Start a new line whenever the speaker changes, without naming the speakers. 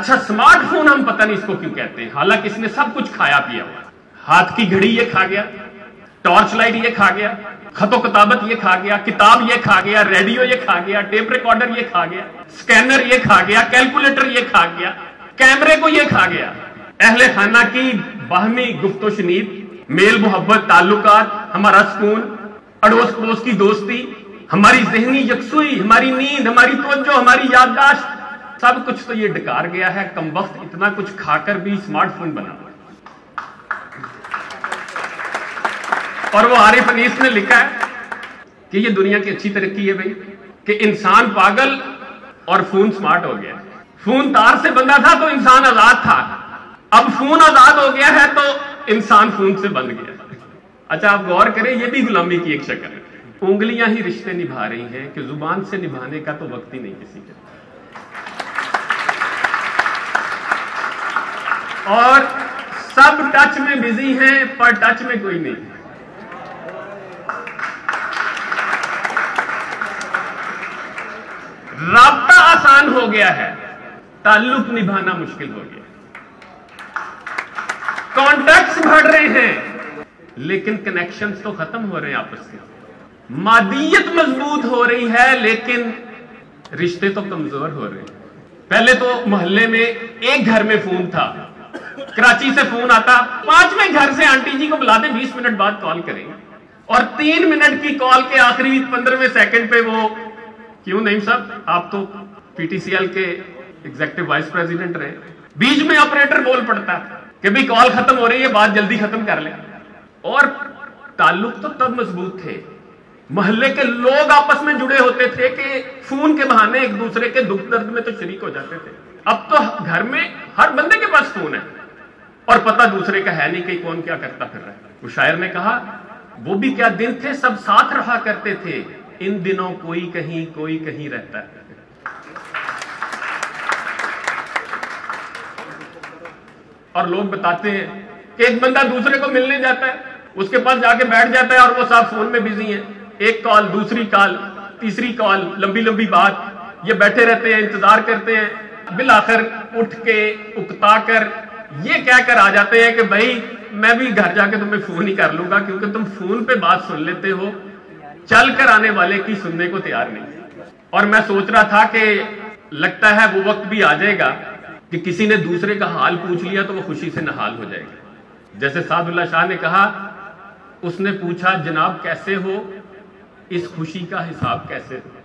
अच्छा smart phone हम पता नहीं इसको क्यों कहते हैं, हालांकि इसने सब कुछ खाया पिया हुआ। हाथ की घड़ी ये खा गया, टॉर्च लाइट ये खा गया, खतो किताबत ये खा गया, किताब ये खा गया, रेडियो ये खा गया, टेप रिकॉर्डर ये खा गया, स्कैनर ये खा गया, कैलकुलेटर ये खा गया, कैमरे को ये खा गया। अहले खाना की बाहमी गुफ्तो शनीद, मेल मोहब्बत, ताल्लुकात, हमारा सुकून, अड़ोस पड़ोस की दोस्ती, हमारी जहनी यकसुई, हमारी नींद, हमारी तवज्जो, हमारी याददाश्त, सब कुछ तो ये डकार गया है। कमबख्त इतना कुछ खाकर भी स्मार्टफोन बना। और वो आरिफ अनीस ने लिखा है कि ये दुनिया की अच्छी तरक्की है भाई, कि इंसान पागल और फोन स्मार्ट हो गया। फोन तार से बंधा था तो इंसान आजाद था, अब फोन आजाद हो गया है तो इंसान फोन से बंध गया। अच्छा आप गौर करें, ये भी गुलामी की एक शक्ल है। उंगलियां ही रिश्ते निभा रही हैं कि जुबान से निभाने का तो वक्त ही नहीं किसी के। और सब टच में बिजी हैं पर टच में कोई नहीं। राब्ता आसान हो गया है, ताल्लुक निभाना मुश्किल हो गया। कॉन्टैक्ट्स बढ़ रहे हैं लेकिन कनेक्शंस तो खत्म हो रहे हैं आपस में। मादियत मजबूत हो रही है लेकिन रिश्ते तो कमजोर हो रहे हैं। पहले तो मोहल्ले में एक घर में फोन था, कराची से फोन आता, 5वें घर से आंटी जी को बुलाते, 20 मिनट बाद कॉल करेंगे, और 3 मिनट की कॉल के आखिरी 15वें सेकंड पे वो, क्यों नहीं साहब आप तो पीटीसीएल के एग्जीक्यूटिव वाइस प्रेसिडेंट रहे, बीच में ऑपरेटर बोल पड़ता कि भाई कॉल खत्म हो रही है, बात जल्दी खत्म कर ले। और ताल्लुक तो तब मजबूत थे, मोहल्ले के लोग आपस में जुड़े होते थे कि फोन के बहाने एक दूसरे के दुख दर्द में तो शरीक हो जाते थे। अब तो घर में हर बंदे के पास फोन है और पता दूसरे का है नहीं कि कौन क्या करता फिर रहा है। वो शायर ने कहा, वो भी क्या दिन थे सब साथ रहा करते थे, इन दिनों कोई कहीं रहता है। और लोग बताते हैं कि एक बंदा दूसरे को मिलने जाता है, उसके पास जाके बैठ जाता है और वो साहब फोन में बिजी है, एक कॉल, दूसरी कॉल, तीसरी कॉल, लंबी लंबी बात, ये बैठे रहते हैं, इंतजार करते हैं, बिल आखिर उठ के उकता कर ये कहकर आ जाते हैं कि भाई मैं भी घर जाके तुम्हें फोन ही कर लूंगा, क्योंकि तुम फोन पे बात सुन लेते हो, चल कर आने वाले की सुनने को तैयार नहीं। और मैं सोच रहा था कि लगता है वो वक्त भी आ जाएगा कि किसी ने दूसरे का हाल पूछ लिया तो वो खुशी से नहाल हो जाएगा। जैसे सादुल्लाह शाह ने कहा, उसने पूछा जनाब कैसे हो, इस खुशी का हिसाब कैसे हो।